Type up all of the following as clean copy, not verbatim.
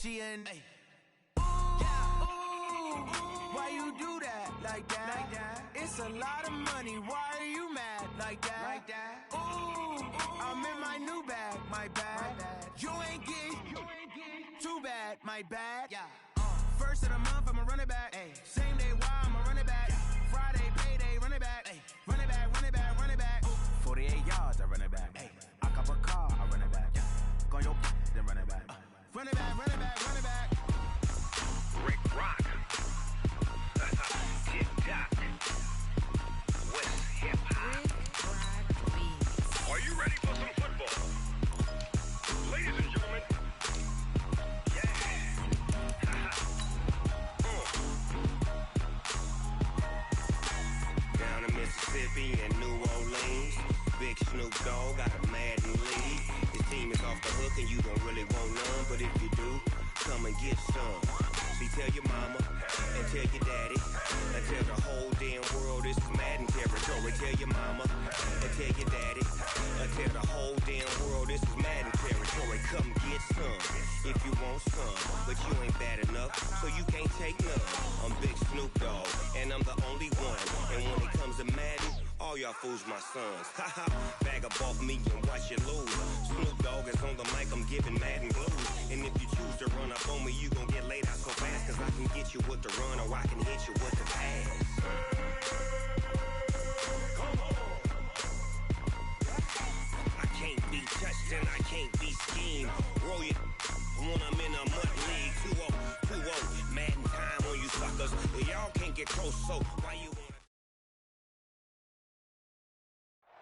She in. Hey. Yeah. Ooh, why you do that like that? It's a lot of money. Why are you mad like that? Ooh, I'm in my new bag, my bad. You ain't get too bad, my bad. Yeah. First of the month, I'ma run it back. Ay. Same day, why I'ma run it back. Friday, payday, run it back. Ay. Run it back, run it back, run it back. 48 yards, I run it back. Ay. I cop a car, I run it back. Go your then run it back. Run it back, run it back, run it back. Rick Rock. Tick-tock. West hip-hop. Are you ready for some football? Ladies and gentlemen. Yeah. Down in Mississippi and New Orleans, Big Snoop Dogg got a Madden lead. His team is off the hook and you don't really want none, but if you do, come and get some. See, tell your mama and tell your daddy and tell the whole damn world this is Madden territory. Tell your mama and tell your daddy and tell the whole damn world this is Madden territory. Come get some if you want some, but you ain't bad enough, so you can't take none. I'm Big Snoop Dogg and I'm the only one, and when it comes to Madden, all y'all fools my sons. Haha, bag up off me and watch you lose. Snoop Dogg is on the mic, I'm giving Madden blues. And if you choose to run up on me, you gon' get laid out so fast, cause I can get you with the run or I can hit you with the pass. Come on. I can't be touched and I can't be schemed. Roll you when I'm in a mud league. 2-0, 2-0, Madden time on you suckers. Y'all can't get close, so why you wanna...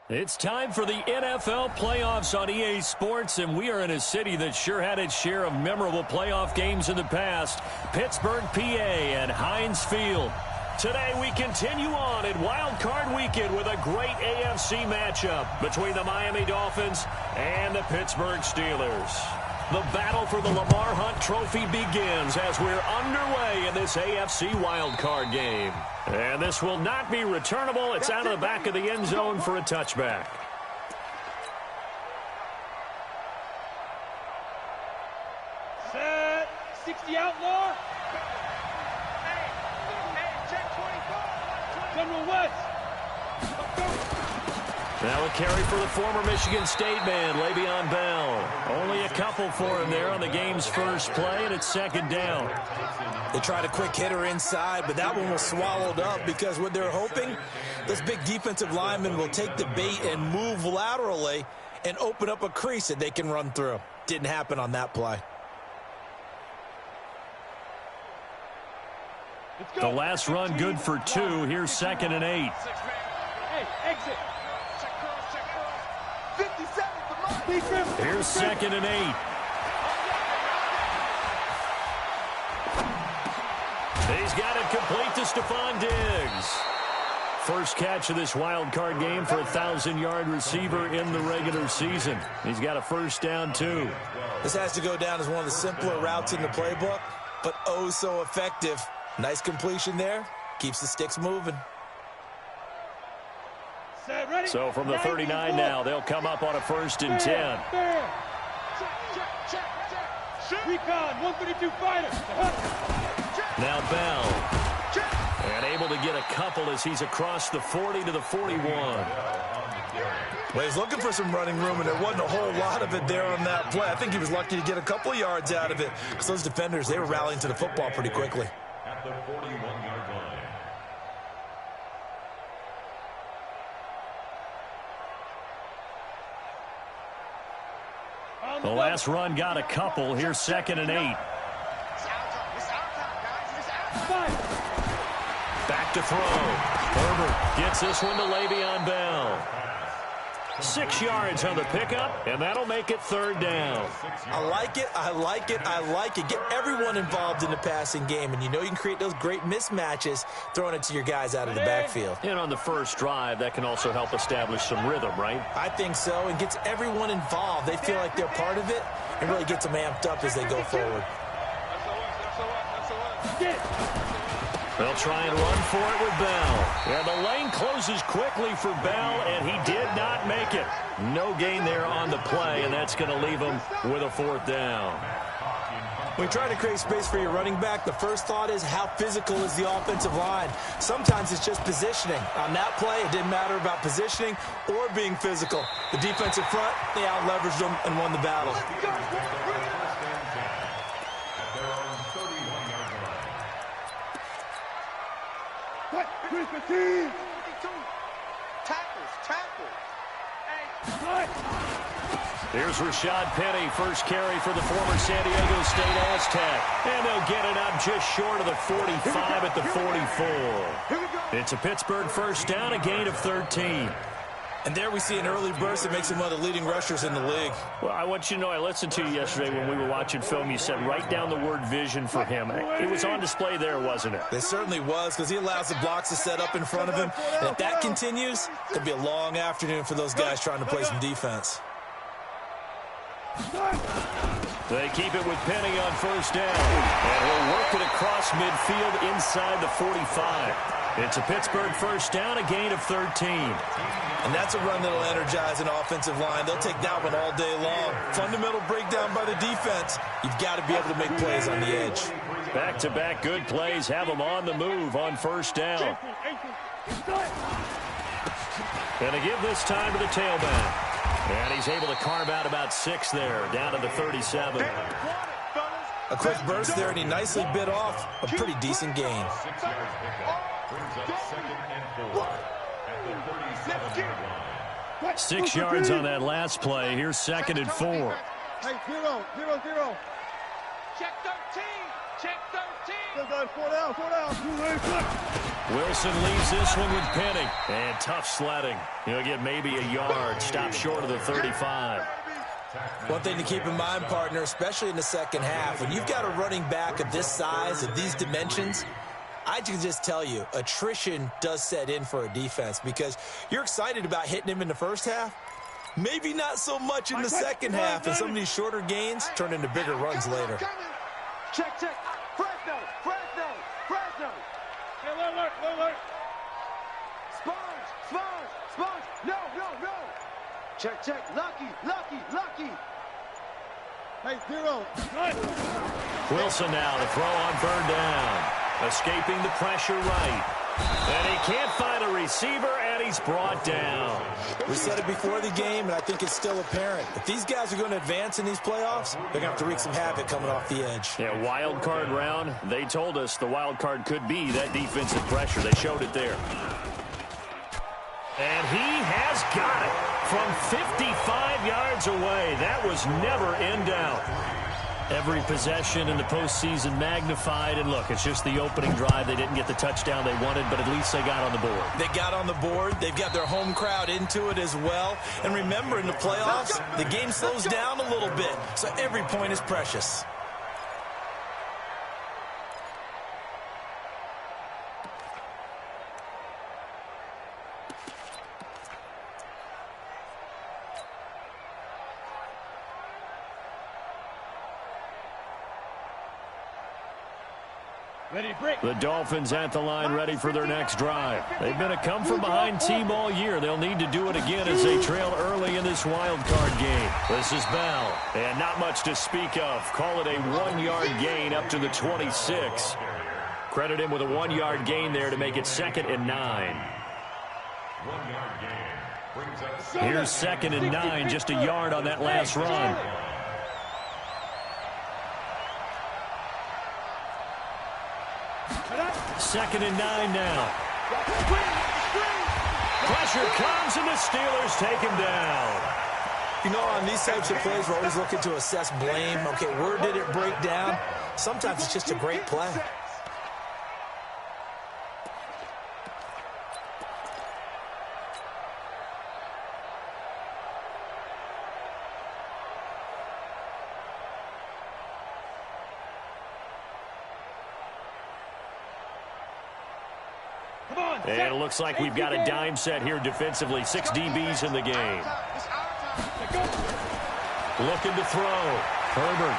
It's time for the NFL playoffs on EA Sports, and we are in a city that sure had its share of memorable playoff games in the past, Pittsburgh, PA, at Heinz Field. Today we continue on in Wild Card Weekend with a great AFC matchup between the Miami Dolphins and the Pittsburgh Steelers. The battle for the Lamar Hunt Trophy begins as we're underway in this AFC wildcard game. And this will not be returnable. It's out of the back of the end zone for a touchback. Set. 60 outlaw. Check 24. General West. Now a carry for the former Michigan State man, Le'Veon Bell. Only a couple for him there on the game's first play, and it's second down. They tried a quick hitter inside, but that one was swallowed up because what they're hoping, this big defensive lineman will take the bait and move laterally and open up a crease that they can run through. Didn't happen on that play. The last run good for 2. Here's 2nd and 8. Hey, exit. Here's 2nd and 8. He's got it complete to Stephon Diggs. First catch of this wild card game for a 1,000-yard receiver in the regular season. He's got a first down, too. This has to go down as one of the simpler routes in the playbook, but oh so effective. Nice completion there. Keeps the sticks moving. So from the 39 now, they'll come up on a 1st and 10. Recon, 132 fighter. Now Bell. And able to get a couple as he's across the 40 to the 41. Well, he's looking for some running room, and there wasn't a whole lot of it there on that play. I think he was lucky to get a couple of yards out of it because those defenders, they were rallying to the football pretty quickly. At the 41-yard line. The last run got a couple. Here's 2nd and 8. Back to throw. Herbert gets this one to Le'Veon Bell. 6 yards on the pickup, and that'll make it 3rd down. I like it, I like it, I like it. Get everyone involved in the passing game, and you know you can create those great mismatches throwing it to your guys out of the backfield. And on the first drive, that can also help establish some rhythm, right? I think so, and gets everyone involved. They feel like they're part of it, and really gets them amped up as they go forward. They'll try and run for it with Bell. And the lane closes quickly for Bell, and he did not make it. No gain there on the play, and that's going to leave him with a 4th down. When you try to create space for your running back, the first thought is how physical is the offensive line. Sometimes it's just positioning. On that play, it didn't matter about positioning or being physical. The defensive front, they out-leveraged them and won the battle. Here's Rashad Penny, first carry for the former San Diego State Aztec. And they'll get it up just short of the 45 at the 44. It's a Pittsburgh first down, a gain of 13. And there we see an early burst that makes him one of the leading rushers in the league. Well, I want you to know, I listened to you yesterday when we were watching film. You said write down the word vision for him. It was on display there, wasn't it? It certainly was, because he allows the blocks to set up in front of him. And if that continues, it'll be a long afternoon for those guys trying to play some defense. They keep it with Penny on first down. And he'll work it across midfield inside the 45. It's a Pittsburgh first down, a gain of 13. And that's a run that'll energize an offensive line. They'll take that one all day long. Fundamental breakdown by the defense. You've got to be able to make plays on the edge. Back-to-back good plays have them on the move on first down. And to give this time to the tailback. And he's able to carve out about 6 there, down to the 37. A quick burst there, and he nicely bit off a pretty decent gain. 6 yards on that last play. Here's 2nd and 4. Hey, 0. Check 13. Check 13. 4 down. Wilson leaves this one with Penny. And tough sledding. He'll get maybe a yard. Stop short of the 35. One thing to keep in mind, partner, especially in the second half, when you've got a running back of this size, of these dimensions, I can just tell you, attrition does set in for a defense because you're excited about hitting him in the first half. Maybe not so much in the second half, and some of these shorter gains turn into bigger runs later. Check. Fresno. Hey, alert. Sponge. No. Check. Lucky. Hey, 0. Wilson now to throw on third down. Escaping the pressure right. And he can't find a receiver, and he's brought down. We said it before the game, and I think it's still apparent. If these guys are going to advance in these playoffs, they're going to have to wreak some havoc coming off the edge. Yeah, wild card round. They told us the wild card could be that defensive pressure. They showed it there. And he has got it from 55 yards away. That was never in doubt. Every possession in the postseason magnified. And look, it's just the opening drive. They didn't get the touchdown they wanted, but at least they got on the board. They got on the board. They've got their home crowd into it as well. And remember, in the playoffs, the game slows down a little bit, so every point is precious. The Dolphins at the line ready for their next drive. They've been a come-from-behind team all year. They'll need to do it again as they trail early in this wild card game. This is Bell, and not much to speak of. Call it a 1-yard gain up to the 26. Credit him with a 1-yard gain there to make it 2nd and 9. Here's 2nd and 9, just a yard on that last run. Second and 9 now. Pressure comes, and the Steelers take him down. You know, on these types of plays, we're always looking to assess blame. Okay, where did it break down? Sometimes it's just a great play. And it looks like we've got a dime set here defensively. 6 DBs in the game. Looking to throw. Herbert.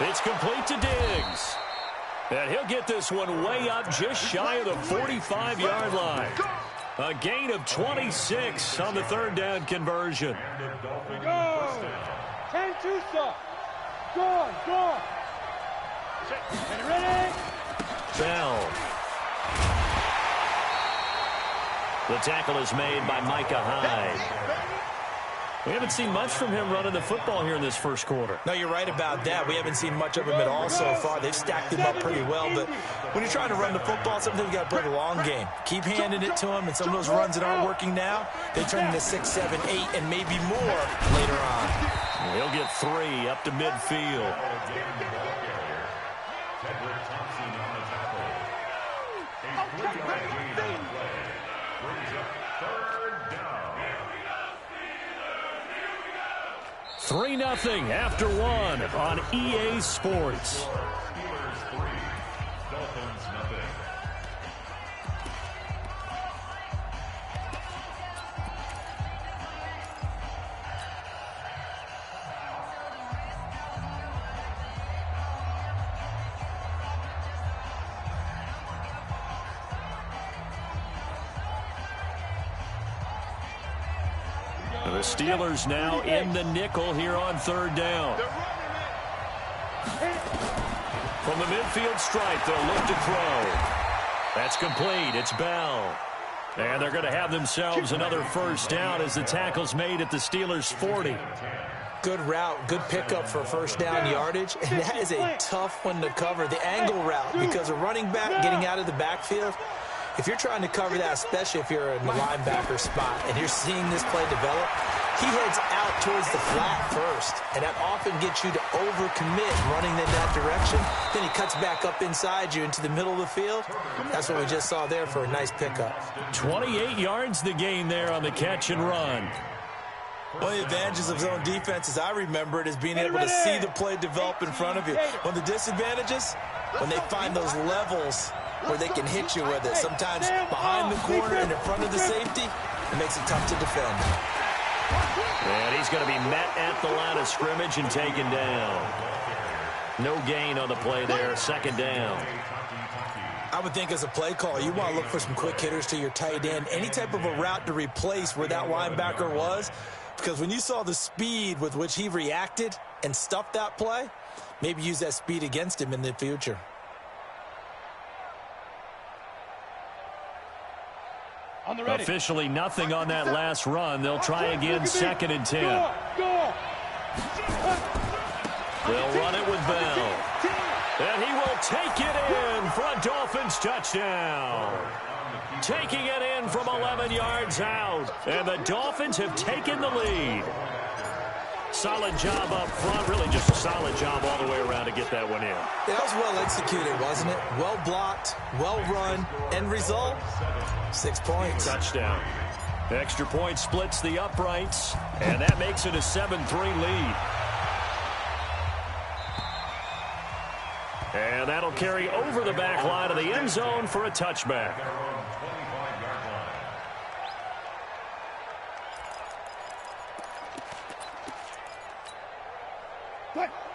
It's complete to Diggs. And he'll get this one way up just shy of the 45-yard line. A gain of 26 on the third down conversion. 10-2, sir. Go on, go on. Get ready. Bell. The tackle is made by Micah Hyde. We haven't seen much from him running the football here in this first quarter. No, you're right about that. We haven't seen much of him at all so far. They've stacked him up pretty well, but when you're trying to run the football, sometimes you got to play the long game. Keep handing it to him, and some of those runs that aren't working now, they turn into 6, 7, 8, and maybe more later on. He'll get 3 up to midfield. Three 3-0 after 1 on EA Sports. The Steelers now in the nickel here on 3rd down. From the midfield stripe, they'll look to throw. That's complete. It's Bell. And they're going to have themselves another first down as the tackle's made at the Steelers' 40. Good route, good pickup for first down yardage, and that is a tough one to cover, the angle route, because a running back getting out of the backfield, if you're trying to cover that, especially if you're in the linebacker spot and you're seeing this play develop, he heads out towards the flat first, and that often gets you to overcommit running in that direction. Then he cuts back up inside you into the middle of the field. That's what we just saw there for a nice pickup. 28 yards the gain there on the catch and run. One of the advantages of zone defense, as I remember it, is being able to see the play develop in front of you. One of the disadvantages, when they find those levels where they can hit you with it, sometimes behind the corner and in front of the safety, it makes it tough to defend. And he's going to be met at the line of scrimmage and taken down. No gain on the play there, 2nd down. I would think as a play caller, you want to look for some quick hitters to your tight end, any type of a route to replace where that linebacker was, because when you saw the speed with which he reacted and stuffed that play, maybe use that speed against him in the future. Officially nothing on that last run. They'll try again, 2nd and 10. They'll run it with Bell. And he will take it in for a Dolphins touchdown. Taking it in from 11 yards out. And the Dolphins have taken the lead. Solid job up front. Really just a solid job all the way around to get that one in. That was well executed, wasn't it? Well blocked, well run. End result, 6 points. Touchdown. Extra point splits the uprights. And that makes it a 7-3 lead. And that'll carry over the back line of the end zone for a touchback.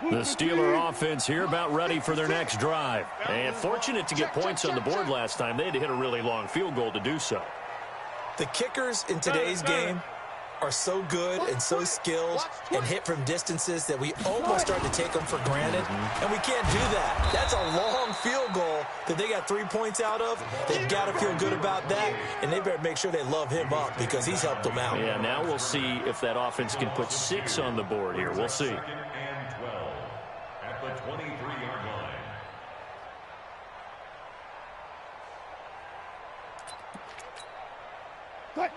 The Steeler offense here about ready for their next drive. And fortunate to get points on the board last time. They had to hit a really long field goal to do so. The kickers in today's game are so good and so skilled and hit from distances that we almost start to take them for granted, and we can't do that. That's a long field goal that they got 3 points out of. They've got to feel good about that, and they better make sure they love him up because he's helped them out. Yeah, now we'll see if that offense can put 6 on the board here. We'll see. 2nd and 12 at the 23-yard line.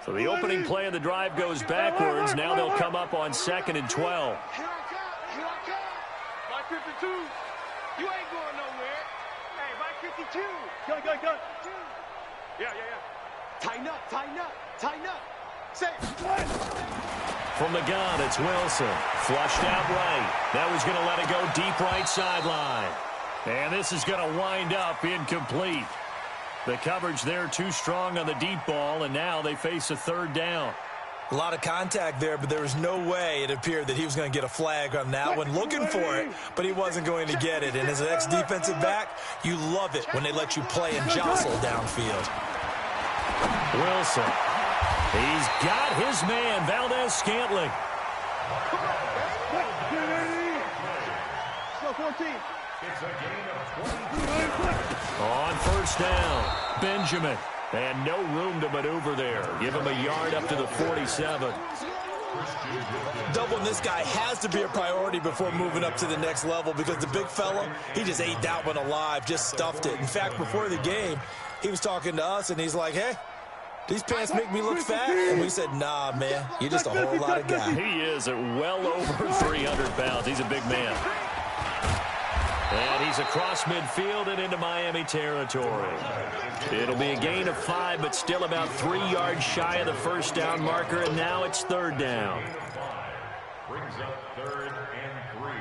So the opening play of the drive goes backwards. Now they'll come up on 2nd and 12. Here I come. By 52. You ain't going nowhere. Hey, by 52. Go. Yeah. Tighten up. Say what? From the gun, it's Wilson. Flushed out right. Now he's going to let it go deep right sideline. And this is going to wind up incomplete. The coverage there too strong on the deep ball, and now they face a 3rd down. A lot of contact there, but there was no way it appeared that he was going to get a flag on that one. Looking for it, but he wasn't going to get it. And as an ex-defensive back, you love it when they let you play and jostle downfield. Wilson. He's got his man, Valdez-Scantling. 14. It's a gain of 20. On first down, Benjamin. And no room to maneuver there. Give him a yard up to the 47. Doubling this guy has to be a priority before moving up to the next level because the big fella, he just ate that one alive, just stuffed it. In fact, before the game, he was talking to us, and he's like, hey, these pants make me look fat? And we said, nah, man, you're just a whole lot of guy. He is at well over 300 pounds. He's a big man. And he's across midfield and into Miami territory. It'll be a gain of 5, but still about 3 yards shy of the first down marker, and now it's third down. Brings up 3rd and 3.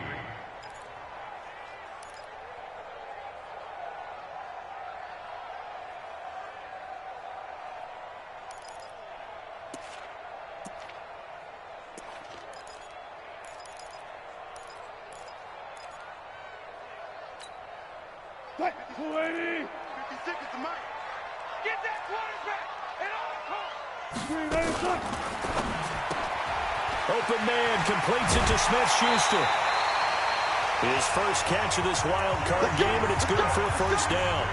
Get that quarterback at all costs. Open man completes it to Smith-Schuster. His first catch of this wild card game, and it's good for a first down.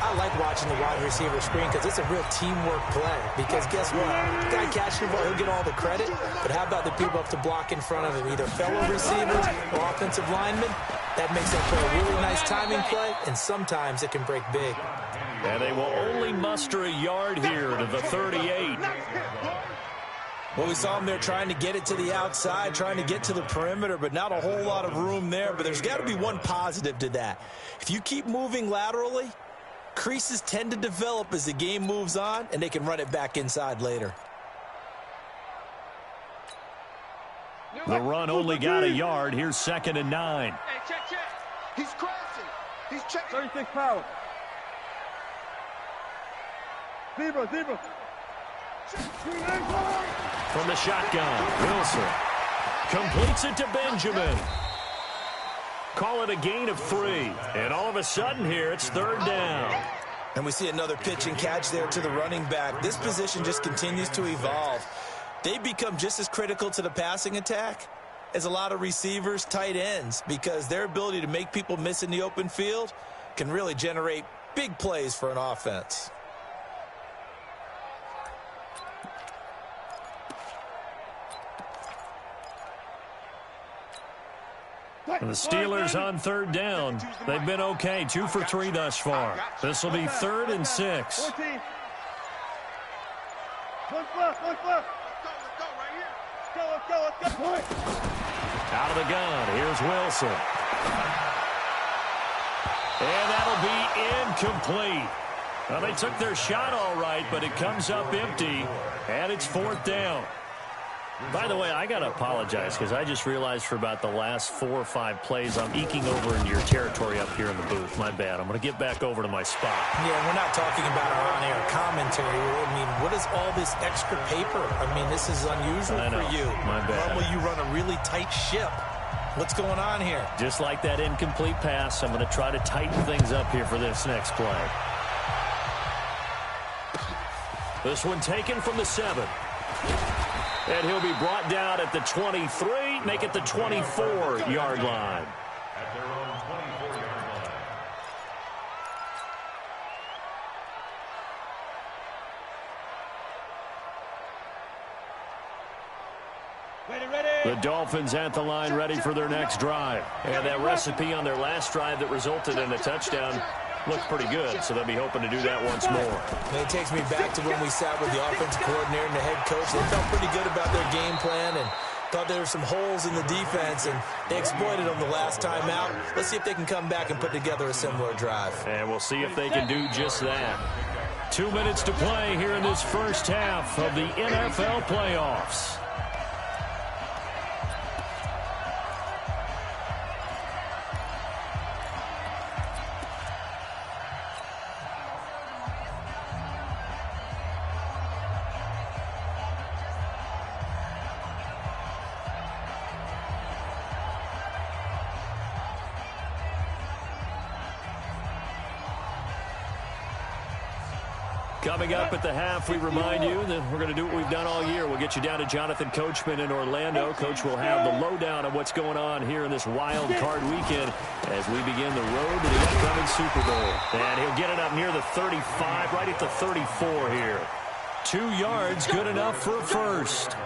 I like watching the wide receiver screen because it's a real teamwork play. Because guess what? The guy catching the ball, he'll get all the credit. But how about the people up to block in front of him, either fellow receivers or offensive linemen? That makes that play a really nice timing play, and sometimes it can break big. And they will only muster a yard here to the 38. Well, we saw him there trying to get it to the outside, trying to get to the perimeter, but not a whole lot of room there. But there's got to be one positive to that. If you keep moving laterally, creases tend to develop as the game moves on, and they can run it back inside later. The run only got a yard. Here's 2nd and 9. Hey, check. He's crashing. He's checking. 36 power. Zebra. From the shotgun, Wilson completes it to Benjamin. Call it a gain of 3. And all of a sudden here, it's third down. And we see another pitch and catch there to the running back. This position just continues to evolve. They become just as critical to the passing attack as a lot of receivers, tight ends, because their ability to make people miss in the open field can really generate big plays for an offense. And the Steelers on third down. They've been okay, 2 for 3 thus far. This will be 3rd and 6. 14. One left. Let's go. Out of the gun, here's Wilson. And that'll be incomplete. Well, they took their shot all right, but it comes up empty, and it's 4th down. By the way, I got to apologize because I just realized for about the last 4 or 5 plays I'm eking over into your territory up here in the booth. My bad. I'm going to get back over to my spot. Yeah, we're not talking about our on-air commentary. I mean, what is all this extra paper? I mean, this is unusual for you. My bad. Normally you run a really tight ship. What's going on here? Just like that incomplete pass, I'm going to try to tighten things up here for this next play. This one taken from the 7. And he'll be brought down at the 23, make it the 24-yard line. At their own 24-yard line. Ready. The Dolphins at the line ready for their next drive. And that recipe on their last drive that resulted in a touchdown looked pretty good, so they'll be hoping to do that once more. And it takes me back to when we sat with the offensive coordinator and the head coach. They felt pretty good about their game plan and thought there were some holes in the defense, and they exploited them the last time out. Let's see if they can come back and put together a similar drive. And we'll see if they can do just that. 2 minutes to play here in this first half of the NFL playoffs. Coming up at the half, we remind you that we're going to do what we've done all year. We'll get you down to Jonathan Coachman in Orlando. Coach will have the lowdown of what's going on here in this wild card weekend as we begin the road to the upcoming Super Bowl. And he'll get it up near the 35, right at the 34 here. 2 yards, good enough for a first.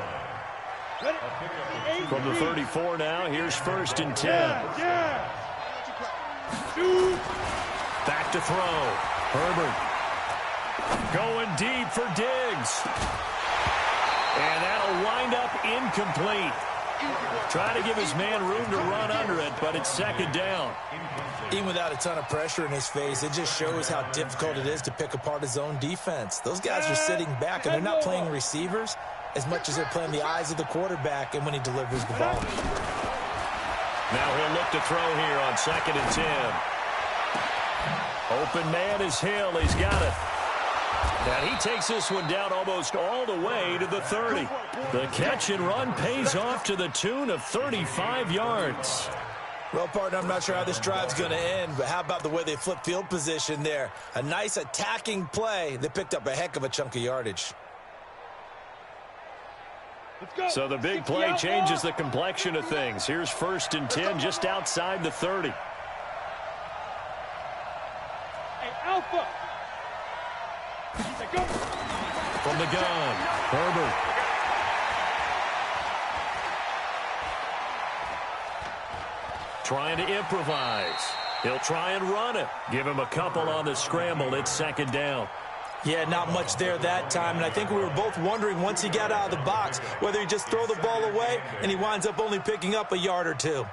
From the 34 now, here's 1st and 10. Back to throw. Herbert. Going deep for Diggs. And that'll wind up incomplete. Trying to give his man room to run under it, but it's 2nd down. Even without a ton of pressure in his face, it just shows how difficult it is to pick apart his own defense. Those guys are sitting back, and they're not playing receivers as much as they're playing the eyes of the quarterback and when he delivers the ball. Now he'll look to throw here on 2nd and 10. Open man is Hill. He's got it. And he takes this one down almost all the way to the 30. The catch and run pays off to the tune of 35 yards. Well, partner, I'm not sure how this drive's going to end, but how about the way they flip field position there? A nice attacking play that picked up a heck of a chunk of yardage. So the big play changes the complexion of things. Here's 1st and 10 just outside the 30. Hey, Alpha. From the gun, Herbert. Trying to improvise. He'll try and run it. Give him a couple on the scramble. It's 2nd down. Yeah, not much there that time, and I think we were both wondering once he got out of the box whether he just throw the ball away and he winds up only picking up a yard or two.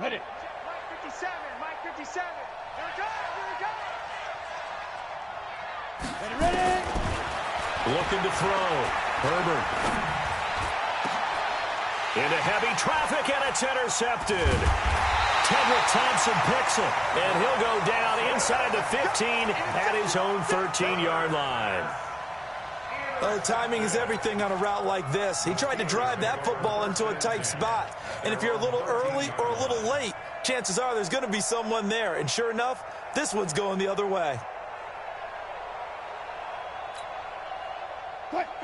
Ready. Mike 57, Mike 57. Here we go, here we go. Ready. Looking to throw. Herbert. Into heavy traffic, and it's intercepted. Tedrick Thompson picks it, and he'll go down inside the 15 at his own 13-yard line. Oh, timing is everything on a route like this. He tried to drive that football into a tight spot. And if you're a little early or a little late, chances are there's going to be someone there. And sure enough, this one's going the other way.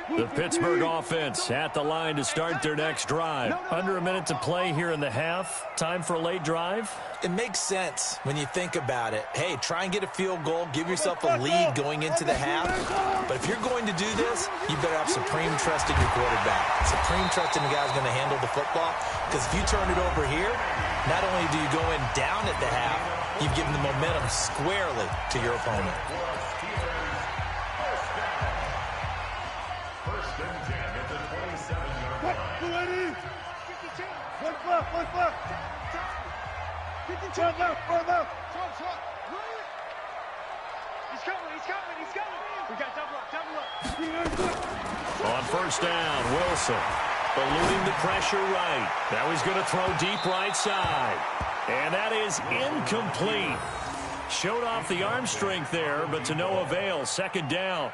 The Pittsburgh offense at the line to start their next drive. Under a minute to play here in the half. Time for a late drive. It makes sense when you think about it. Hey, try and get a field goal. Give yourself a lead going into the half. But if you're going to do this, you better have supreme trust in your quarterback. Supreme trust in the guy who's going to handle the football. Because if you turn it over here, not only do you go in down at the half, you've given the momentum squarely to your opponent. One left. 52 left, one left. He's coming. We got double up. On 1st down, Wilson eluding the pressure right. Now he's going to throw deep right side. And that is incomplete. Showed off the arm strength there, but to no avail. 2nd down.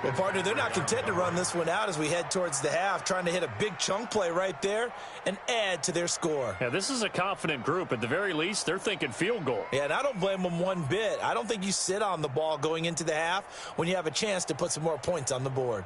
Well, partner, they're not content to run this one out as we head towards the half, trying to hit a big chunk play right there and add to their score. Yeah, this is a confident group. At the very least, they're thinking field goal. Yeah, and I don't blame them one bit. I don't think you sit on the ball going into the half when you have a chance to put some more points on the board.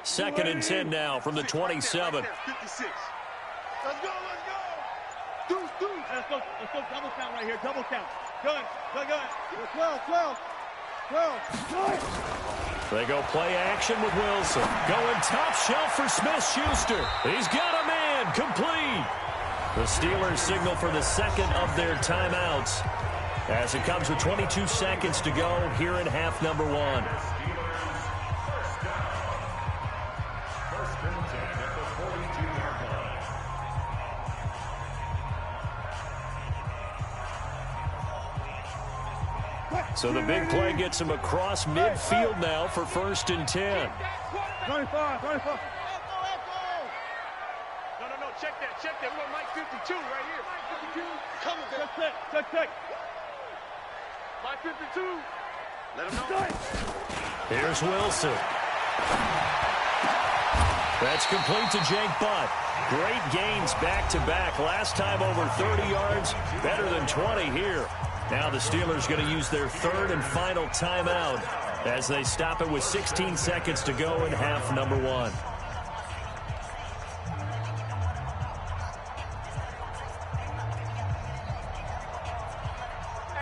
Second and 10 now from the 27. 56. Let's go. Deuce. Let's go double count right here. Double count. Good. 12. They go play action with Wilson. Going top shelf for Smith-Schuster. He's got a man. Complete. The Steelers signal for the second of their timeouts as it comes with 22 seconds to go here in half number 1. So the big play gets him across midfield now for 1st and 10. 25. No, Check that. We got Mike 52 right here. Mike 52. Coming there. Check. Mike 52. Let him know. Here's Wilson. That's complete to Jake Butt. Great gains back-to-back. Last time over 30 yards, better than 20 here. Now the Steelers going to use their third and final timeout as they stop it with 16 seconds to go in half number 1.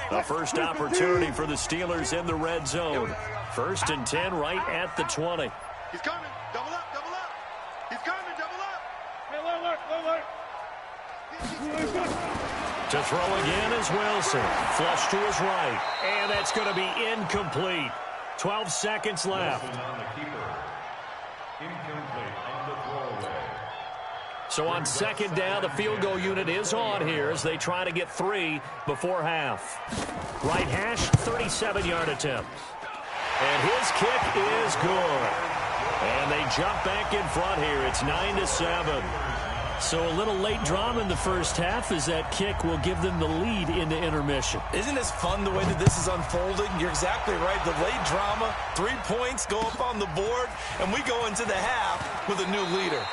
A first opportunity for the Steelers in the red zone. 1st and 10 right at the 20. He's coming. Double up. He's coming. Double up. Hey, alert. To throw again is Wilson. Flush to his right. And that's going to be incomplete. 12 seconds left. So on 2nd down, the field goal unit is on here as they try to get 3 before half. Right hash, 37-yard attempt. And his kick is good. And they jump back in front here. It's 9-7. So a little late drama in the first half as that kick will give them the lead into intermission. Isn't this fun the way that this is unfolding? You're exactly right. The late drama, 3 points go up on the board, and we go into the half with a new leader.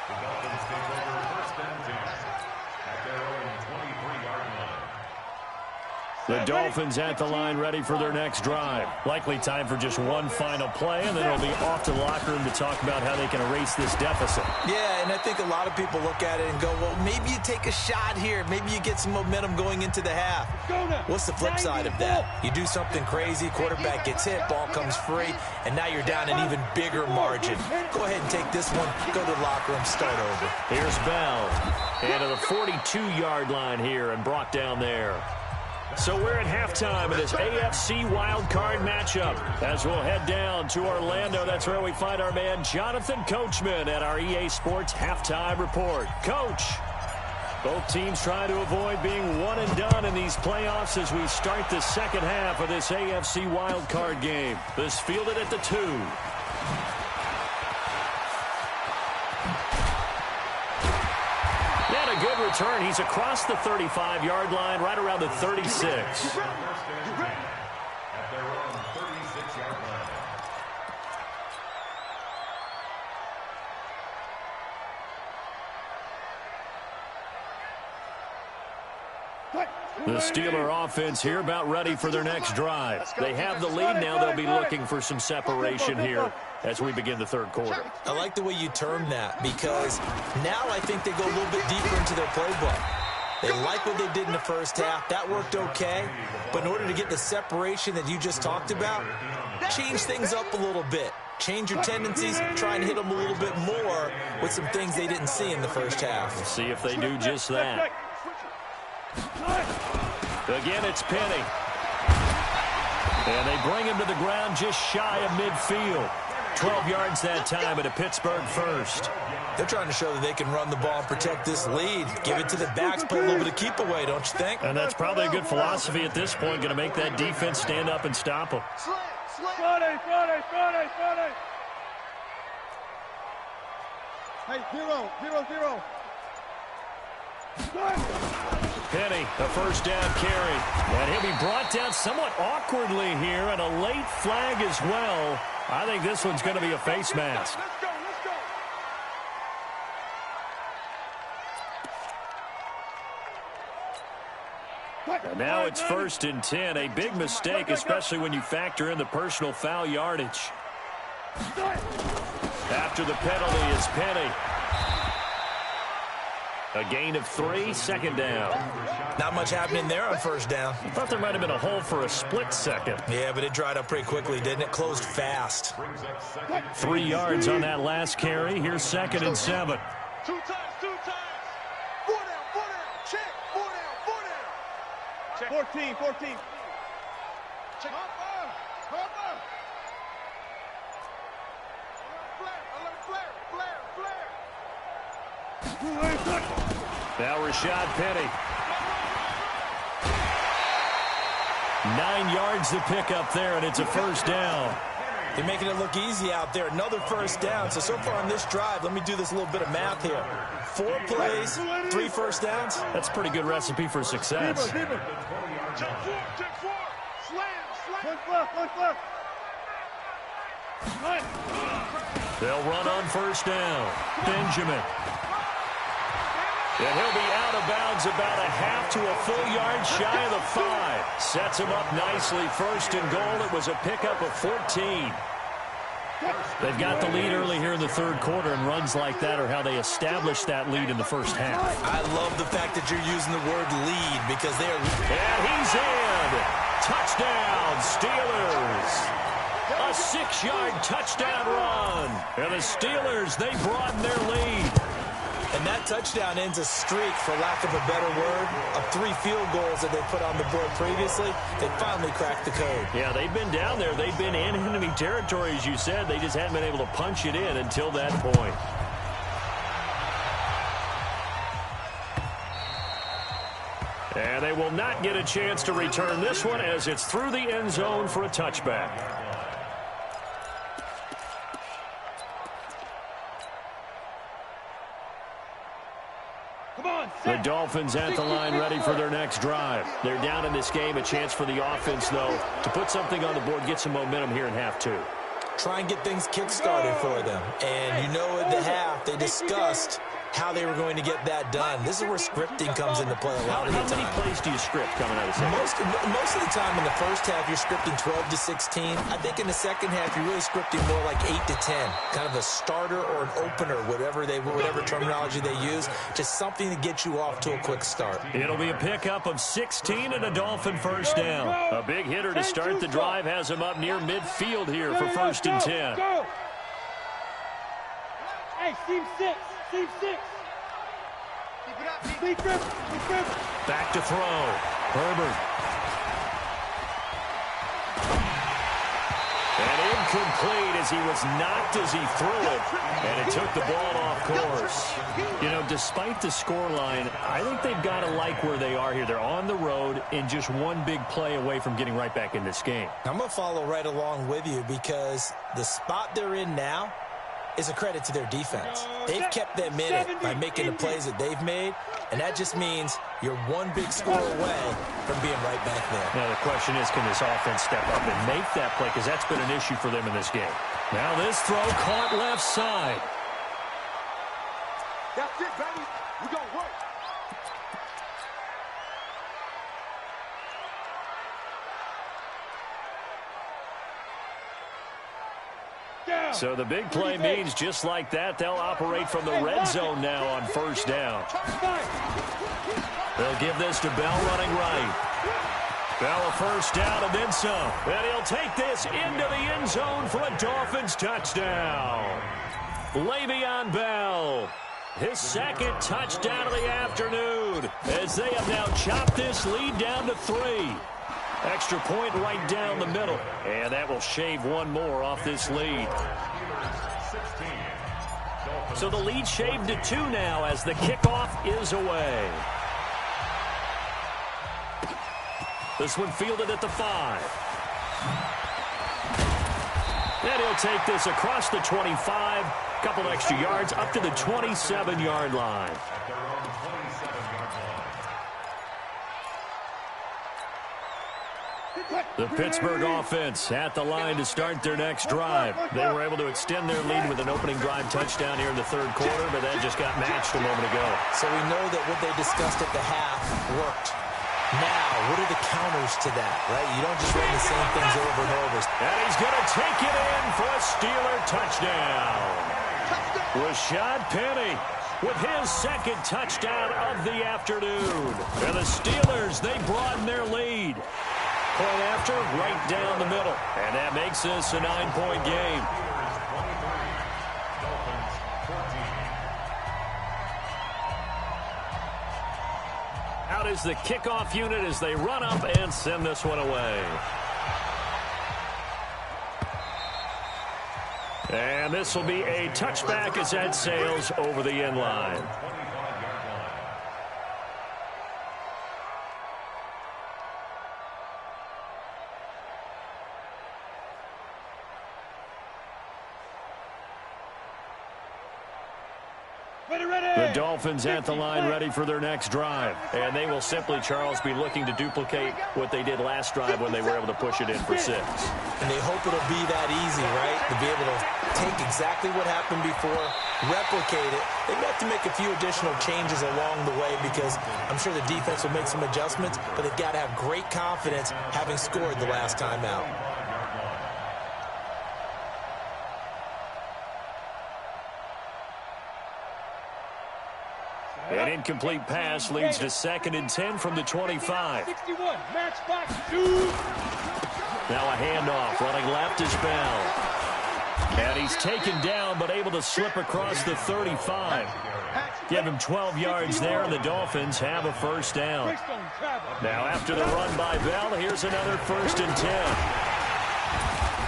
The Dolphins take over 1st and 10 at their own 23-yard line. The Dolphins at the line ready for their next drive. Likely time for just one final play, and then it'll be off to the locker room to talk about how they can erase this deficit. Yeah, and I think a lot of people look at it and go, well, maybe you take a shot here. Maybe you get some momentum going into the half. What's the flip side of that? You do something crazy, quarterback gets hit, ball comes free, and now you're down an even bigger margin. Go ahead and take this one, go to the locker room, start over. Here's Bell. And to the 42-yard line here and brought down there. So we're at halftime of this AFC wildcard matchup. As we'll head down to Orlando, that's where we find our man Jonathan Coachman at our EA Sports Halftime Report. Coach, both teams trying to avoid being one and done in these playoffs as we start the second half of this AFC wildcard game. This fielded at the 2. And a good return. He's across the 35-yard line, right around the 36. At their own 36-yard line. The Steeler offense here about ready for their next drive. They have the lead now. They'll be looking for some separation here as we begin the third quarter. I like the way you term that because now I think they go a little bit deeper into their playbook. They like what they did in the first half. That worked okay. But in order to get the separation that you just talked about, change things up a little bit. Change your tendencies, try and hit them a little bit more with some things they didn't see in the first half. We'll see if they do just that. Again, it's Penny. And they bring him to the ground just shy of midfield. 12 yards that time at a Pittsburgh first. They're trying to show that they can run the ball and protect this lead. Give it to the backs, play a little bit of keep away, don't you think? And that's probably a good philosophy at this point, going to make that defense stand up and stop them. Friday. Hey, 0. Penny, a first down carry. And he'll be brought down somewhat awkwardly here, and a late flag as well. I think this one's going to be a face mask. Let's go. And now it's 1st and 10. A big mistake, especially when you factor in the personal foul yardage. After the penalty is Penny. A gain of 3, 2nd down. Not much happening there on first down. I thought there might have been a hole for a split second. Yeah, but it dried up pretty quickly, didn't it? Closed fast. 3 yards on that last carry. Here's 2nd and 7. 2 times. 4 down. Check. 4 down. Check. 14. Check. Hop up. Flare. Now Rashad Penny. 9 yards to pick up there, and it's a first down. They're making it look easy out there. Another first down. So far on this drive, let me do this little bit of math here. 4 plays, 3 first downs. That's a pretty good recipe for success. Check 4, check 4. Slam. Look left. They'll run on first down. Benjamin. And he'll be out of bounds about a half to a full yard shy of the 5. Sets him up nicely. First and goal. It was a pickup of 14. They've got the lead early here in the third quarter, and runs like that are how they establish that lead in the first half. I love the fact that you're using the word lead because they're... And he's in. Touchdown, Steelers. A 6-yard touchdown run. And the Steelers, they broaden their lead. And that touchdown ends a streak, for lack of a better word, of 3 field goals that they put on the board previously. They finally cracked the code. Yeah, they've been down there. They've been in enemy territory, as you said. They just hadn't been able to punch it in until that point. And they will not get a chance to return this one as it's through the end zone for a touchback. The Dolphins at the line ready for their next drive. They're down in this game. A chance for the offense, though, to put something on the board, get some momentum here in half 2. Try and get things kick-started for them. And you know at the half, they discussed how they were going to get that done. This is where scripting comes into play a lot of the time. How many plays do you script coming out of the second? Most of the time in the first half, you're scripting 12 to 16. I think in the second half, you're really scripting more like 8 to 10. Kind of a starter or an opener, whatever terminology they use. Just something to get you off to a quick start. It'll be a pickup of 16 and a Dolphin first down. A big hitter to start the drive has him up near midfield here for first and 10. Hey, team 6. Back to throw. Herbert. And incomplete as he was knocked as he threw it. And it took the ball off course. You know, despite the scoreline, I think they've got to like where they are here. They're on the road and just one big play away from getting right back in this game. I'm going to follow right along with you because the spot they're in now is a credit to their defense. They've kept them in it by making the plays that they've made, and that just means you're one big score away from being right back there. Now the question is, can this offense step up and make that play? Because that's been an issue for them in this game. Now this throw caught left side. That's it, baby. We gonna work. So the big play means just like that, they'll operate from the red zone now on first down. They'll give this to Bell running right. Bell a first down and then some. And he'll take this into the end zone for a Dolphins touchdown. Le'Veon Bell, his second touchdown of the afternoon, as they have now chopped this lead down to 3. Extra point right down the middle. And that will shave one more off this lead. So the lead shaved to 2 now as the kickoff is away. This one fielded at the 5. And he'll take this across the 25. Couple extra yards up to the 27-yard line. The Pittsburgh offense at the line to start their next drive. They were able to extend their lead with an opening drive touchdown here in the third quarter, but that just got matched a moment ago. So we know that what they discussed at the half worked. Now, what are the counters to that, right? You don't just run the same things over and over. And he's going to take it in for a Steeler touchdown. Rashad Penny with his second touchdown of the afternoon. And the Steelers, they broaden their lead. Point after, right down the middle. And that makes this a 9-point game. Out is the kickoff unit as they run up and send this one away. And this will be a touchback as that sails over the end line. The Dolphins at the line ready for their next drive. And they will simply, Charles, be looking to duplicate what they did last drive when they were able to push it in for 6. And they hope it'll be that easy, right? To be able to take exactly what happened before, replicate it. They have to make a few additional changes along the way because I'm sure the defense will make some adjustments, but they've got to have great confidence having scored the last time out. An incomplete pass leads to 2nd and 10 from the 25. 61, match box 2. Now a handoff. Running left is Bell. And he's taken down but able to slip across the 35. Give him 12 yards there, and the Dolphins have a first down. Now after the run by Bell, here's another 1st and 10.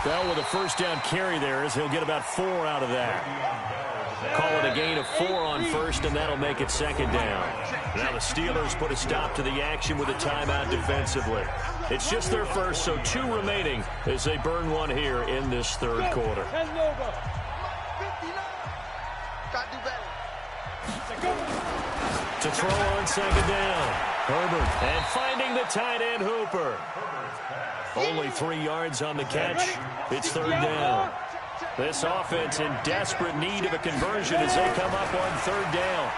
Bell with a first down carry there as he'll get about 4 out of that. Call it a gain of 4 on 1st, and that'll make it 2nd down. Now the Steelers put a stop to the action with a timeout defensively. It's just their first, so 2 remaining as they burn one here in this 3rd quarter. To throw on 2nd down. Herbert, and finding the tight end Hooper. Only 3 yards on the catch. It's 3rd down. This offense in desperate need of a conversion as they come up on 3rd down.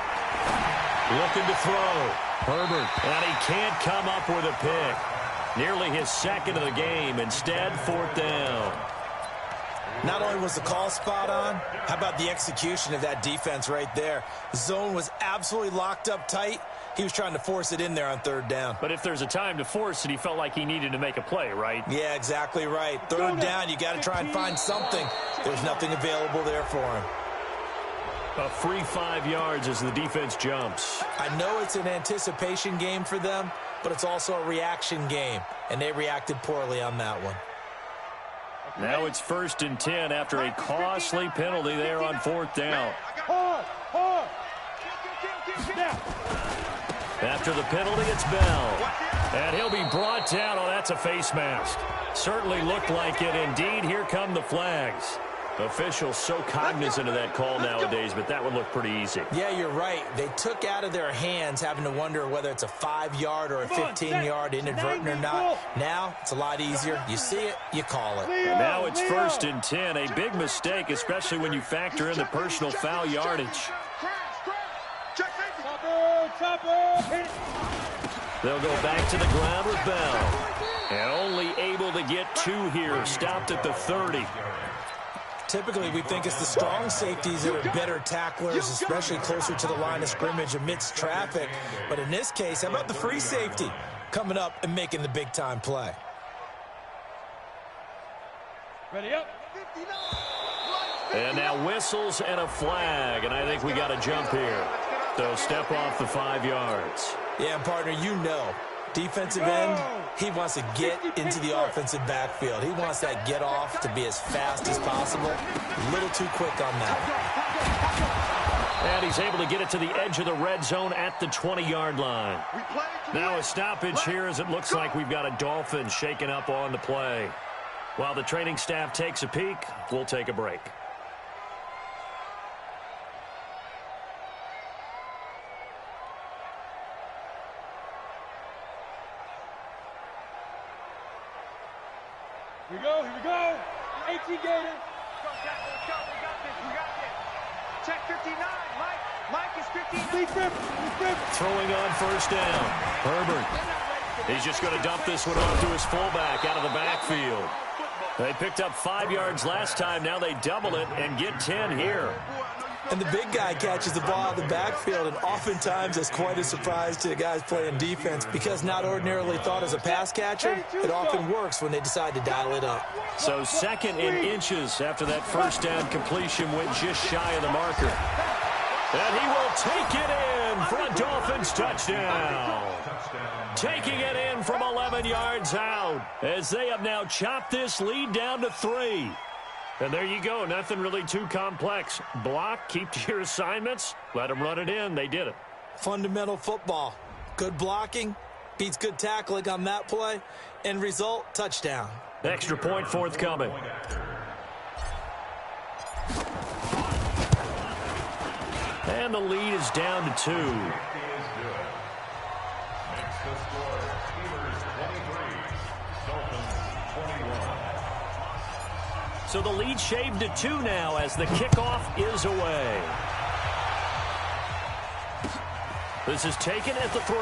Looking to throw. Herbert, and he can't come up with a pick. Nearly his 2nd of the game. Instead, 4th down. Not only was the call spot on, how about the execution of that defense right there? The zone was absolutely locked up tight. He was trying to force it in there on 3rd down. But if there's a time to force it, he felt like he needed to make a play, right? Yeah, exactly right. 3rd down, you got to try and find something. There's nothing available there for him. A free 5 yards as the defense jumps. I know it's an anticipation game for them, but it's also a reaction game, and they reacted poorly on that one. Now it's 1st and 10 after a costly penalty there on 4th down. After the penalty, it's Bell. And he'll be brought down. Oh, that's a face mask. Certainly looked like it. Indeed, here come the flags. Officials so cognizant of that call nowadays, but that would look pretty easy. Yeah, you're right. They took out of their hands having to wonder whether it's a 5-yard or a 15-yard inadvertent or not. Now, it's a lot easier. You see it, you call it. And now it's 1st and 10. A big mistake, especially when you factor in the personal foul yardage. They'll go back to the ground with Bell. And only able to get 2 here. Stopped at the 30. Typically, we think it's the strong safeties that are better tacklers, especially closer to the line of scrimmage amidst traffic. But in this case, how about the free safety coming up and making the big-time play? Ready up. And now whistles and a flag, and I think we got a jump here. They'll step off the 5 yards. Yeah, partner, you know, defensive end, he wants to get into the offensive backfield. He wants that get off to be as fast as possible. A little too quick on that. And he's able to get it to the edge of the red zone at the 20-yard line. Now a stoppage here as it looks like we've got a Dolphin shaken up on the play. While the training staff takes a peek, we'll take a break. Here we go. 18 Gators. Let's go. We got this. Check 59. Mike is 59. Throwing on 1st down. Herbert. He's just going to dump this one off to his fullback out of the backfield. They picked up 5 yards last time. Now they double it and get 10 here. And the big guy catches the ball out of the backfield, and oftentimes that's quite a surprise to the guys playing defense because not ordinarily thought as a pass catcher, it often works when they decide to dial it up. So 2nd in inches after that 1st down completion went just shy of the marker. And he will take it in for a Dolphins touchdown. Taking it in from 11 yards out as they have now chopped this lead down to 3. And there you go. Nothing really too complex. Block, keep to your assignments, let them run it in. They did it. Fundamental football. Good blocking beats good tackling on that play. End result, touchdown. Extra point forthcoming. And the lead is down to 2. Is good. Makes the score Steelers 23, Dolphins 21. So the lead shaved to 2 now as the kickoff is away. This is taken at the 3.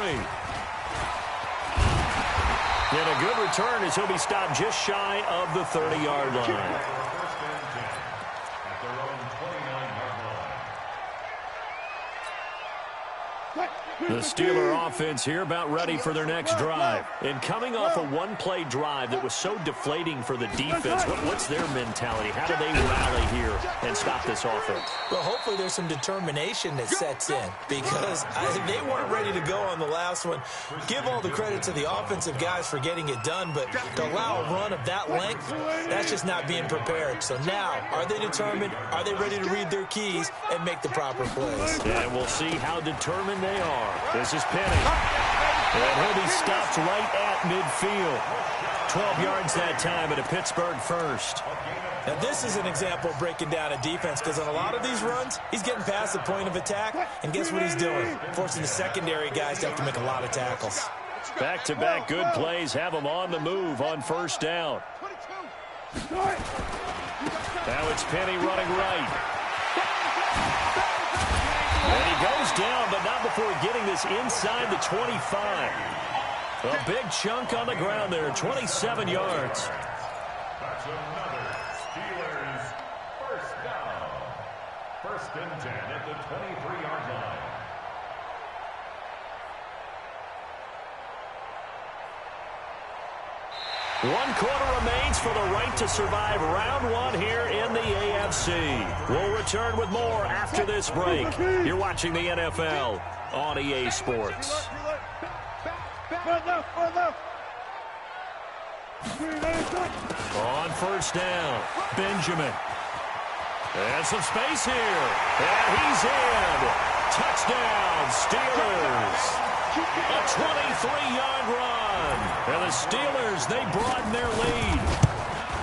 And a good return as he'll be stopped just shy of the 30-yard line. First and 10 at their own 29-yard line. The Steeler offense here about ready for their next drive. And coming off a one-play drive that was so deflating for the defense, what's their mentality? How do they rally here and stop this offense? Well, hopefully there's some determination that sets in because they weren't ready to go on the last one. Give all the credit to the offensive guys for getting it done, but to allow a run of that length, that's just not being prepared. So now, are they determined? Are they ready to read their keys and make the proper plays? And we'll see how determined they are. This is Penny. And he'll be stopped right at midfield. 12 yards that time at a Pittsburgh first. Now, this is an example of breaking down a defense because on a lot of these runs, he's getting past the point of attack, and guess what he's doing? Forcing the secondary guys to have to make a lot of tackles. Back-to-back good plays have them on the move on first down. Now it's Penny running right. And he goes down, but not before getting this inside the 25. A big chunk on the ground there, 27 yards. That's another Steelers first down. First and 10 at the 23-yard line. One quarter remains for the right to survive round 1 here in the AFC. We'll return with more after this break. You're watching the NFL on EA Sports. On first down, Benjamin. And some space here. And he's in. Touchdown, Steelers. A 23-yard run. And the Steelers, they broaden their lead.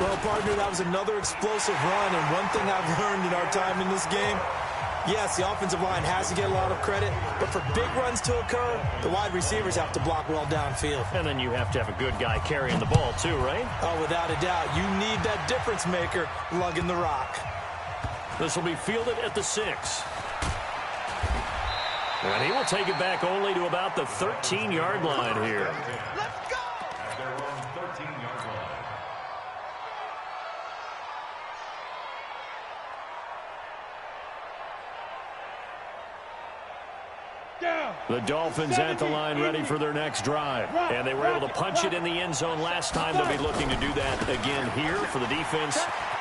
Well, partner, that was another explosive run, and one thing I've learned in our time in this game, yes, the offensive line has to get a lot of credit, but for big runs to occur, the wide receivers have to block well downfield. And then you have to have a good guy carrying the ball too, right? Oh, without a doubt. You need that difference maker lugging the rock. This will be fielded at the 6. And he will take it back only to about the 13-yard line here. Let's go! At their own 13-yard line. The Dolphins at the line ready for their next drive. And they were able to punch it in the end zone last time. They'll be looking to do that again here for the defense.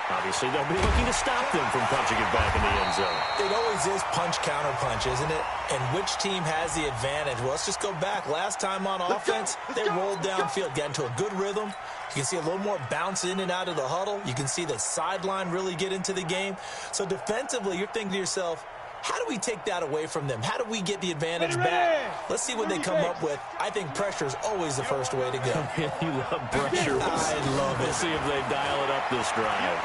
Obviously, they'll be looking to stop them from punching it back in the end zone. It always is punch-counter-punch, isn't it? And which team has the advantage? Well, let's just go back. Last time on offense, they rolled downfield, got into a good rhythm. You can see a little more bounce in and out of the huddle. You can see the sideline really get into the game. So defensively, you're thinking to yourself, how do we take that away from them? How do we get the advantage back? Let's see what they come up with. I think pressure is always the first way to go. You love pressure. I love it. We'll see if they dial it up this drive.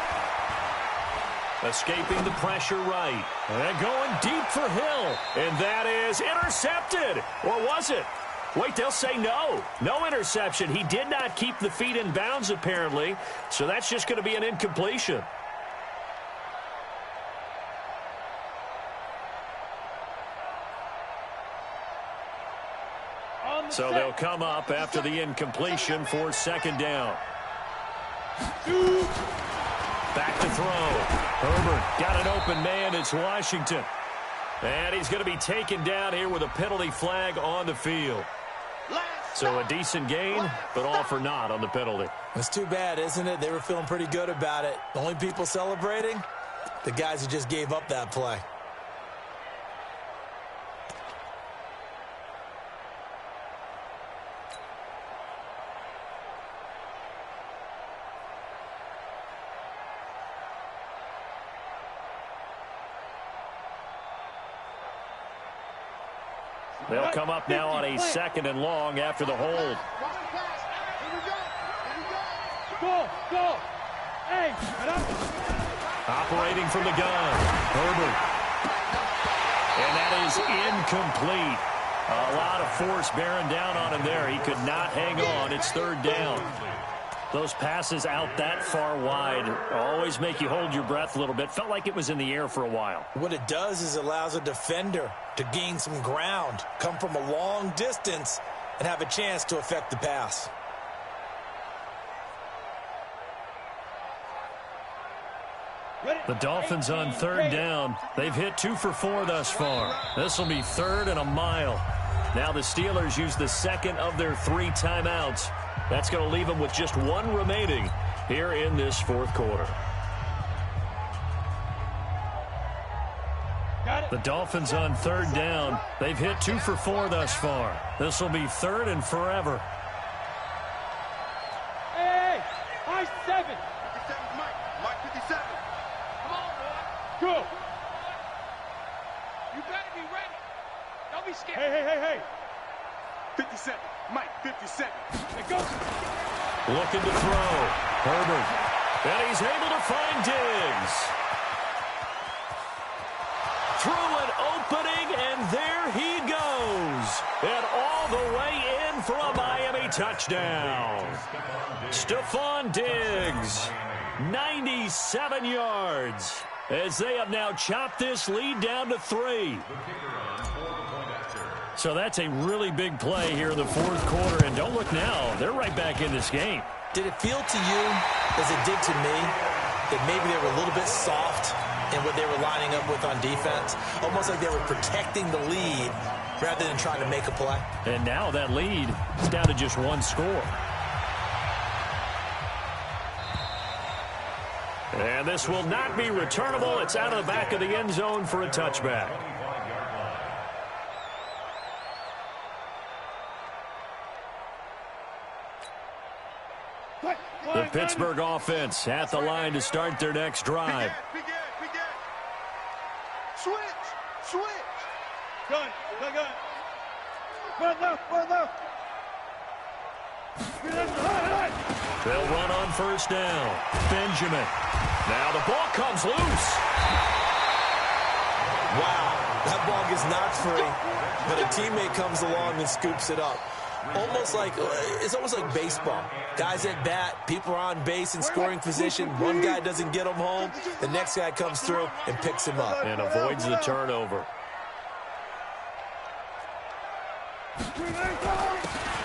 Escaping the pressure right. And going deep for Hill. And that is intercepted. Or was it? Wait, they'll say no. No interception. He did not keep the feet in bounds, apparently. So that's just going to be an incompletion. So they'll come up after the incompletion for second down. Back to throw. Herbert got an open man. It's Washington. And he's going to be taken down here with a penalty flag on the field. So a decent gain, but all for naught on the penalty. It's too bad, isn't it? They were feeling pretty good about it. The only people celebrating, the guys who just gave up that play. They'll come up now on a second and long after the hold. Operating from the gun. Herbert. And that is incomplete. A lot of force bearing down on him there. He could not hang on. It's third down. Those passes out that far wide always make you hold your breath a little bit. Felt like it was in the air for a while. What it does is it allows a defender to gain some ground, come from a long distance, and have a chance to affect the pass. The Dolphins on third down. They've hit 2 for 4 thus far. This will be third and a mile. Now the Steelers use the second of their 3 timeouts. That's going to leave them with just 1 remaining here in this fourth quarter. The Dolphins on third down. They've hit 2 for 4 thus far. This will be third and forever. Hey, high 7. 57, Mike 57. Come on, boy. Go. You better be ready. Don't be scared. Hey. 57, Mike 57. Let go. Looking to throw. Herbert. And he's able to find Diggs. Through an opening, and there he goes. And all the way in for a Miami touchdown. Stephon Diggs, 97 yards, as they have now chopped this lead down to 3. So that's a really big play here in the fourth quarter. And don't look now, they're right back in this game. Did it feel to you, as it did to me, that maybe they were a little bit soft in what they were lining up with on defense? Almost like they were protecting the lead rather than trying to make a play. And now that lead is down to just 1 score. And this will not be returnable. It's out of the back of the end zone for a touchback. The Pittsburgh offense at the line to start their next drive. Begin. Switch. Gun. Run left. They'll run on first down. Benjamin. Now the ball comes loose. Wow, that ball gets knocked free, but a teammate comes along and scoops it up. It's almost like baseball. Guys at bat, people are on base in scoring position. One guy doesn't get him home. The next guy comes through and picks him up. And avoids the turnover.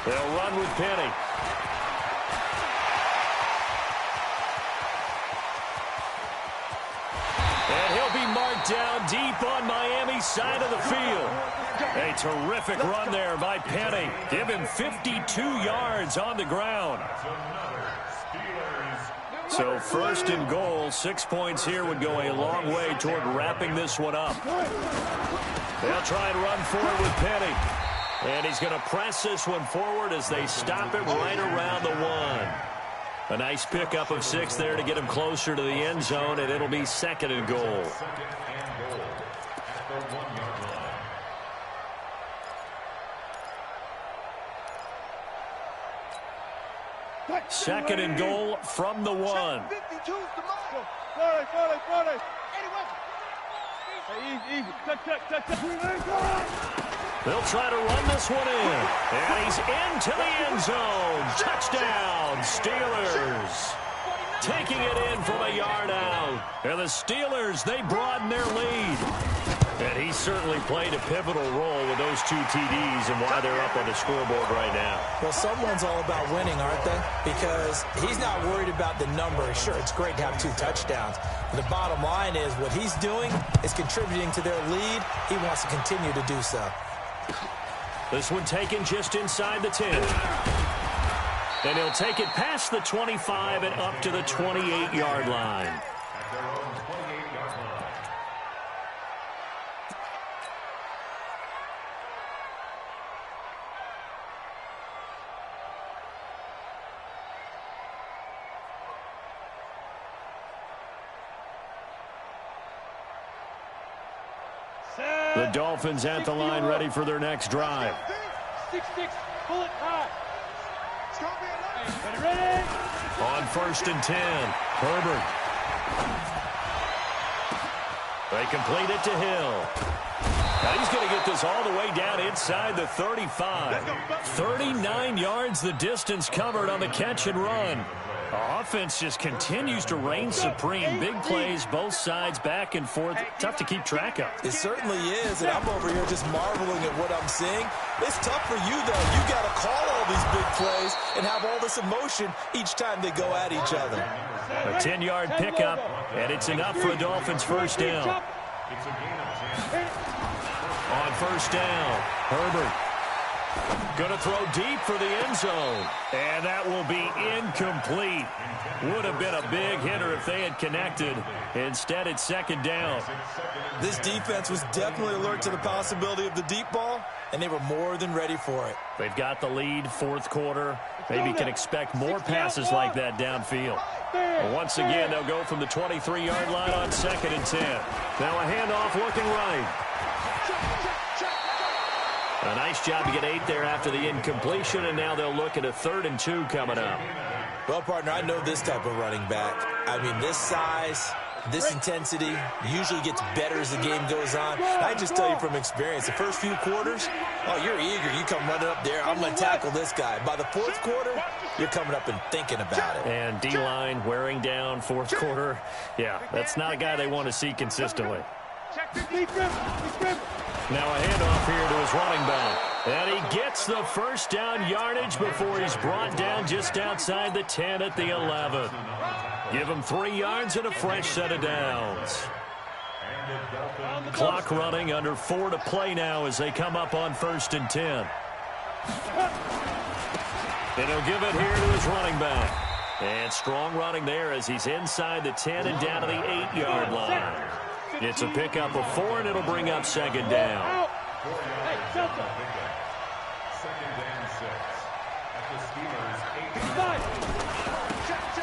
They'll run with Penny. And he'll be marked down deep on Miami's side of the field. A terrific run there by Penny. Give him 52 yards on the ground. So first and goal, 6 points here would go a long way toward wrapping this one up. They'll try and run forward with Penny. And he's going to press this one forward as they stop it right around the 1. A nice pickup of 6 there to get him closer to the end zone, and it'll be second and goal. Second and goal from the 1. 52's the mark. Forward. Easy. Touch. They'll try to run this one in. And he's into the end zone. Touchdown, Steelers. Taking it in from a yard out. And the Steelers, they broaden their lead. And he certainly played a pivotal role with those 2 TDs and why they're up on the scoreboard right now. Well, someone's all about winning, aren't they? Because he's not worried about the number. Sure, it's great to have 2 touchdowns. But the bottom line is what he's doing is contributing to their lead. He wants to continue to do so. This one taken just inside the 10. And he'll take it past the 25 and up to the 28-yard line. The Dolphins at the line ready for their next drive. 6-6, pull it high. Ready? On first and 10, Herbert. They complete it to Hill. And he's going to get this all the way down inside the 35. 39 yards the distance covered on the catch and run. Offense just continues to reign supreme. Big plays, both sides, back and forth. Tough to keep track of. It certainly is, and I'm over here just marveling at what I'm seeing. It's tough for you, though. You got to call all these big plays and have all this emotion each time they go at each other. A 10-yard pickup, and it's enough for a Dolphins first down. On first down, Herbert going to throw deep for the end zone. And that will be incomplete. Would have been a big hitter if they had connected. Instead, it's second down. This defense was definitely alert to the possibility of the deep ball, and they were more than ready for it. They've got the lead, fourth quarter. Maybe can expect more passes like that downfield. But once again, they'll go from the 23-yard line on 2nd and 10. Now a handoff looking right. A nice job to get 8 there after the incompletion, and now they'll look at a 3rd and 2 coming up. Well, partner, I know this type of running back. I mean, this size, this intensity usually gets better as the game goes on. I just tell you from experience, the first few quarters, oh, you're eager. You come running up there, I'm going to tackle this guy. By the fourth quarter, you're coming up and thinking about it. And D-line wearing down fourth quarter. Yeah, that's not a guy they want to see consistently. Now a handoff here to his running back. And he gets the first down yardage before he's brought down just outside the 10 at the 11. Give him 3 yards and a fresh set of downs. Clock running, under 4 to play now as they come up on 1st and 10. And he'll give it here to his running back. And strong running there as he's inside the 10 and down to the 8-yard line. It's a pickup of 4, and it'll bring up second down.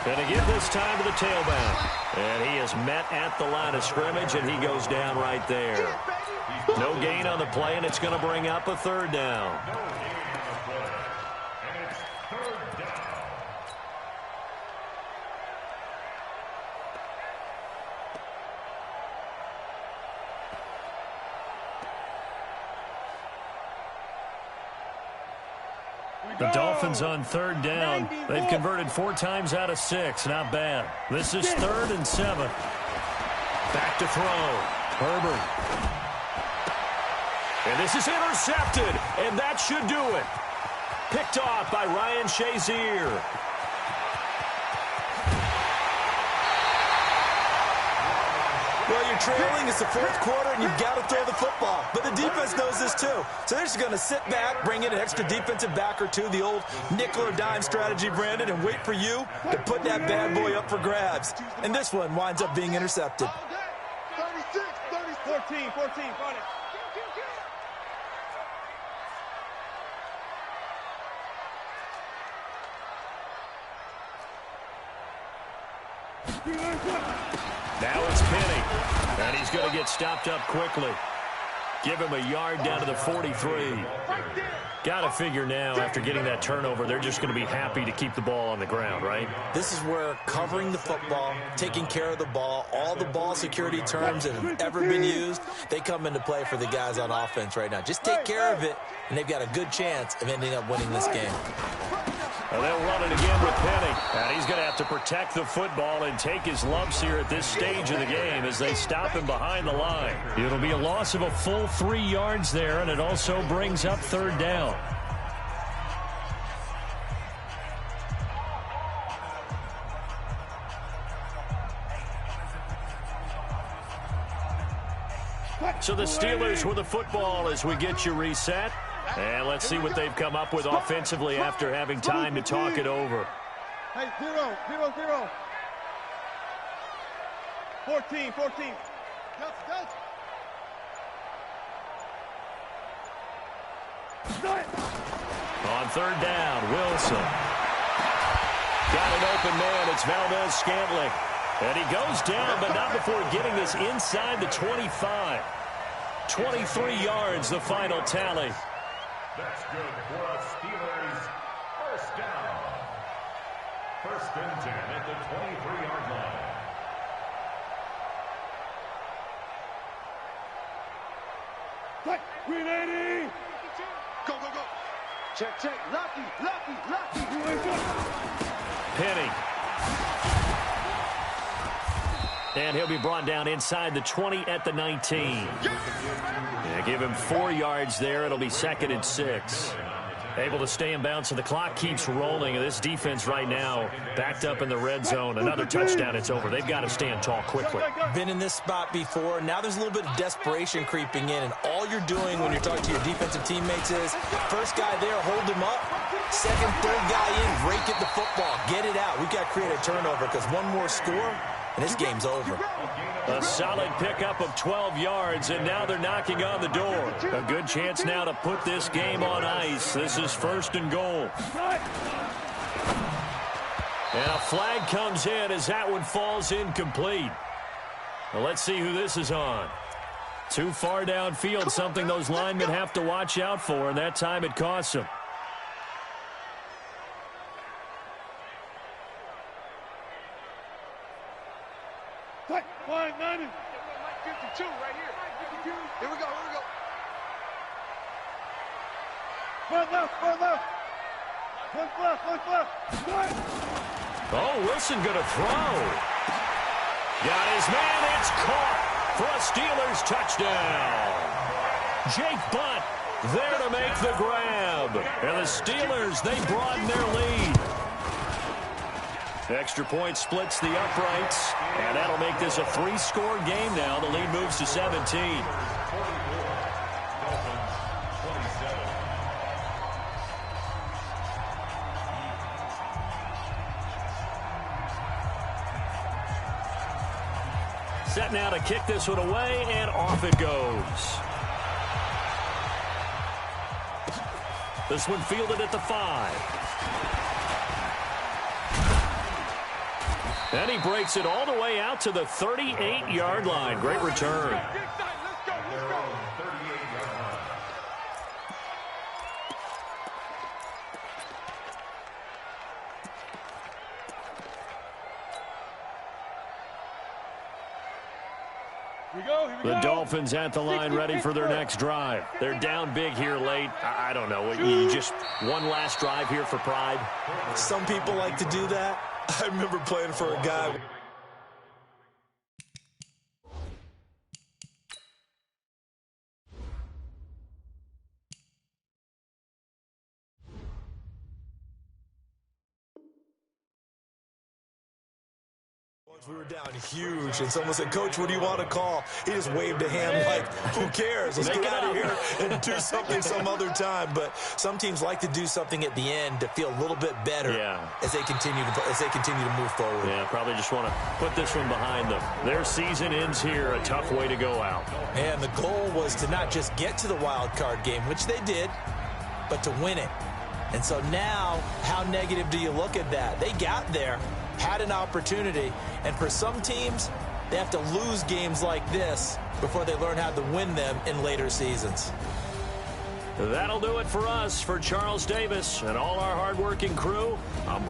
And again this time to the tailback. And he is met at the line of scrimmage, and he goes down right there. No gain on the play, and it's going to bring up a 3rd down. The Dolphins on 3rd down. They've converted 4 times out of 6. Not bad. This is 3rd and 7. Back to throw. Herbert. And this is intercepted. And that should do it. Picked off by Ryan Shazier. Well, you're trailing. It's the fourth quarter, and you've got to throw the football. But the defense knows this, too. So they're just going to sit back, bring in an extra defensive back or two, the old nickel or dime strategy, Brandon, and wait for you to put that bad boy up for grabs. And this one winds up being intercepted. 36, 14, 14, run it. Now it's Penny, and he's going to get stopped up quickly. Give him a yard down to the 43. Got to figure now, after getting that turnover, they're just going to be happy to keep the ball on the ground, right? This is where covering the football, taking care of the ball, all the ball security terms that have ever been used, they come into play for the guys on offense right now. Just take care of it, and they've got a good chance of ending up winning this game. And they'll run it again with Penny. And he's going to have to protect the football and take his lumps here at this stage of the game as they stop him behind the line. It'll be a loss of a full 3 yards there, and it also brings up 3rd down. So the Steelers with the football as we get you reset. And let's see what they've come up with offensively after having time to talk it over. Hey, 0, 0, 0. 14, 14. On 3rd down, Wilson. Got an open man. It's Valdez-Scantling. And he goes down, but not before getting this inside the 25. 23 yards, the final tally. That's good for a Steelers first down. 1st and 10 at the 23-yard line. 380. Go, go, go. Check, check. Lucky. Penny. And he'll be brought down inside the 20 at the 19. Yeah, give him 4 yards there. It'll be 2nd and 6. Able to stay in bounds, so the clock keeps rolling. And this defense right now backed up in the red zone. Another touchdown, it's over. They've got to stand tall quickly. Been in this spot before. Now there's a little bit of desperation creeping in. And all you're doing when you're talking to your defensive teammates is, first guy there, hold him up. Second, third guy in, break at the football. Get it out. We've got to create a turnover because one more score, and this game's over. A solid pickup of 12 yards, and now they're knocking on the door. A good chance now to put this game on ice. This is 1st and goal. And a flag comes in as that one falls incomplete. Well, let's see who this is on. Too far downfield, something those linemen have to watch out for, and that time it costs them. Line 90. 52 right here. Here we go. Front left. One left. Oh, Wilson going to throw. Got his man. It's caught for a Steelers touchdown. Jake Butt there to make the grab. And the Steelers, they broaden their lead. Extra point splits the uprights, and that'll make this a 3-score game now. The lead moves to 17. Set now to kick this one away, and off it goes. This one fielded at the 5. And he breaks it all the way out to the 38-yard line. Great return. Let's go. The Dolphins at the line ready for their next drive. They're down big here late. I don't know. You just one last drive here for pride? Some people like to do that. I remember playing for a guy. We were down huge, and someone said, "Coach, what do you want to call?" He just waved a hand like, who cares? Let's get out of here and do something some other time. But some teams like to do something at the end to feel a little bit better as they continue to move forward. Yeah, probably just want to put this one behind them. Their season ends here, a tough way to go out. And the goal was to not just get to the wild card game, which they did, but to win it. And so now, how negative do you look at that? They got there, had an opportunity, and for some teams, they have to lose games like this before they learn how to win them in later seasons. That'll do it for us. For Charles Davis and all our hardworking crew, I'm